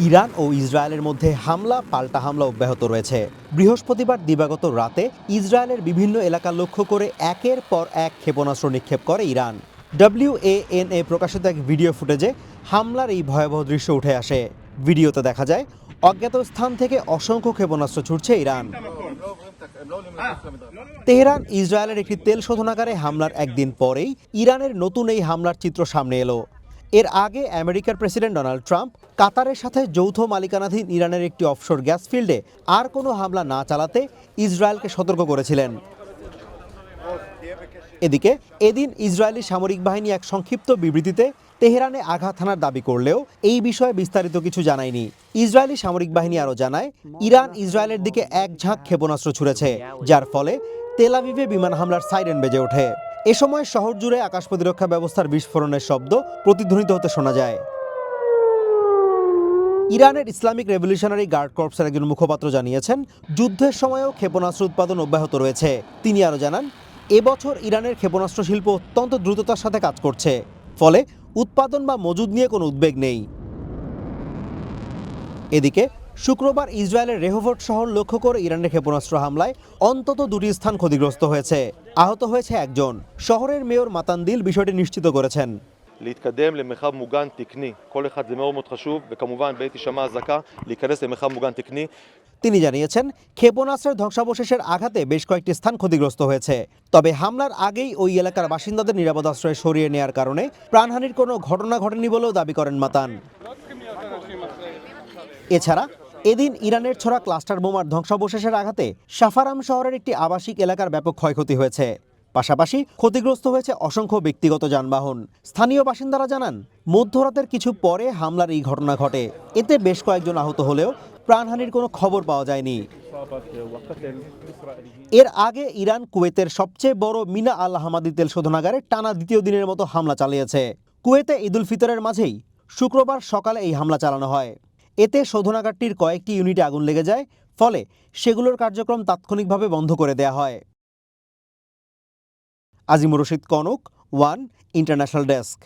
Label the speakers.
Speaker 1: Iran ও ইসরায়েলের মধ্যে হামলা পাল্টা হামলা অব্যাহত রয়েছে। বৃহস্পতিবার দিবাগত রাতে ইসরায়েলের বিভিন্ন এলাকা লক্ষ্য করে একের পর এক ক্ষেপণাস্ত্র নিক্ষেপ করে ইরান। WANA প্রকাশিত এক ভিডিও ফুটেজে হামলার এই ভয়াবহ দৃশ্য উঠে আসে। ভিডিওতে দেখা যায় অজ্ঞাত স্থান থেকে অসংখ্য ক্ষেপণাস্ত্র ছুটছে ইরান। তেহরান ইসরায়েলের একটি তেল শোধনাগারে হামলার একদিন পরেই ইরানের নতুন এই হামলার চিত্র সামনে এলো। এর আগে আমেরিকার প্রেসিডেন্ট ডোনাল্ড ট্রাম্প কাতারের সাথে যৌথ মালিকানাধীন ইরানের একটি অফশোর গ্যাস ফিল্ডে আর কোনো হামলা না চালাতে ইসরায়েলকে সতর্ক করেছিলেন। এদিকে এদিন ইসরায়েলি সামরিক বাহিনী এক সংক্ষিপ্ত বিবৃতিতে তেহরানে আঘাত হানার দাবি করলেও এই বিষয়ে বিস্তারিত কিছু জানায়নি। ইসরায়েলি সামরিক বাহিনী আরও জানায়, ইরান ইসরায়েলের দিকে এক ঝাঁক ক্ষেপণাস্ত্র ছুড়েছে, যার ফলে তেল আভিভে বিমান হামলার সাইরেন বেজে ওঠে। এ সময় শহর জুড়ে আকাশ প্রতিরক্ষা ব্যবস্থার বিস্ফোরণের শব্দ প্রতিধ্বনিত হতে শোনা যায়। ইরানের ইসলামিক রেভলিউশনারি গার্ড কর্পসের একজন মুখপাত্র জানিয়েছেন, যুদ্ধের সময়ও ক্ষেপণাস্ত্র উৎপাদন অব্যাহত রয়েছে। তিনি আরও জানান, এবছর ইরানের ক্ষেপণাস্ত্র শিল্প অত্যন্ত দ্রুততার সাথে কাজ করছে, ফলে উৎপাদন বা মজুদ নিয়ে কোনো উদ্বেগ নেই। এদিকে শুক্রবার ইসরায়েলের রেহোভট শহর লক্ষ্য করে ইরানের ক্ষেপণাস্ত্র হামলায় অন্তত দুটি স্থান ক্ষতিগ্রস্ত হয়েছে, আহত হয়েছে একজন। শহরের মেয়র মাতানদিল বিষয়টি নিশ্চিত করেছেন।
Speaker 2: להתקדם למרחב מוגן תקני. כל אחד זה מאוד מאוד חשוב, וכמובן בעת הישמע אזעקה להיכנס למרחב מוגן תקני.
Speaker 1: তিনি জানিয়েছেন, ক্ষেপণাস্ত্রের ধ্বংসাবশেষের আঘাতে বেশ কয়েকটি স্থান ক্ষতিগ্রস্ত হয়েছে, তবে হামলার আগেই ওই এলাকার বাসিন্দাদের নিরাপদ আশ্রয়ে সরিয়ে নেওয়ার কারণে প্রাণহানির কোনো ঘটনা ঘটেনি বলেও দাবি করেন মাতান। এছাড়া এদিন ইরানের ছোড়া ক্লাস্টার বোমার ধ্বংসাবশেষের আঘাতে সাফারাম শহরের একটি আবাসিক এলাকার ব্যাপক ক্ষয়ক্ষতি হয়েছে। পাশাপাশি ক্ষতিগ্রস্ত হয়েছে অসংখ্য ব্যক্তিগত যানবাহন। স্থানীয় বাসিন্দারা জানান, মধ্যরাতের কিছু পরে হামলার এই ঘটনা ঘটে। এতে বেশ কয়েকজন আহত হলেও প্রাণহানির কোনো খবর পাওয়া যায়নি। এর আগে ইরান কুয়েতের সবচেয়ে বড় মিনা আল হামাদি তেল শোধনাগারে টানা দ্বিতীয় দিনের মতো হামলা চালিয়েছে। কুয়েতে ঈদুল ফিতরের মাঝেই শুক্রবার সকালে এই হামলা চালানো হয়। এতে শোধনাগারটির কয়েকটি ইউনিটে আগুন লেগে যায়, ফলে সেগুলোর কার্যক্রম তাৎক্ষণিকভাবে বন্ধ করে দেয়া হয়। Azimur Rashid Kanak, one international desk.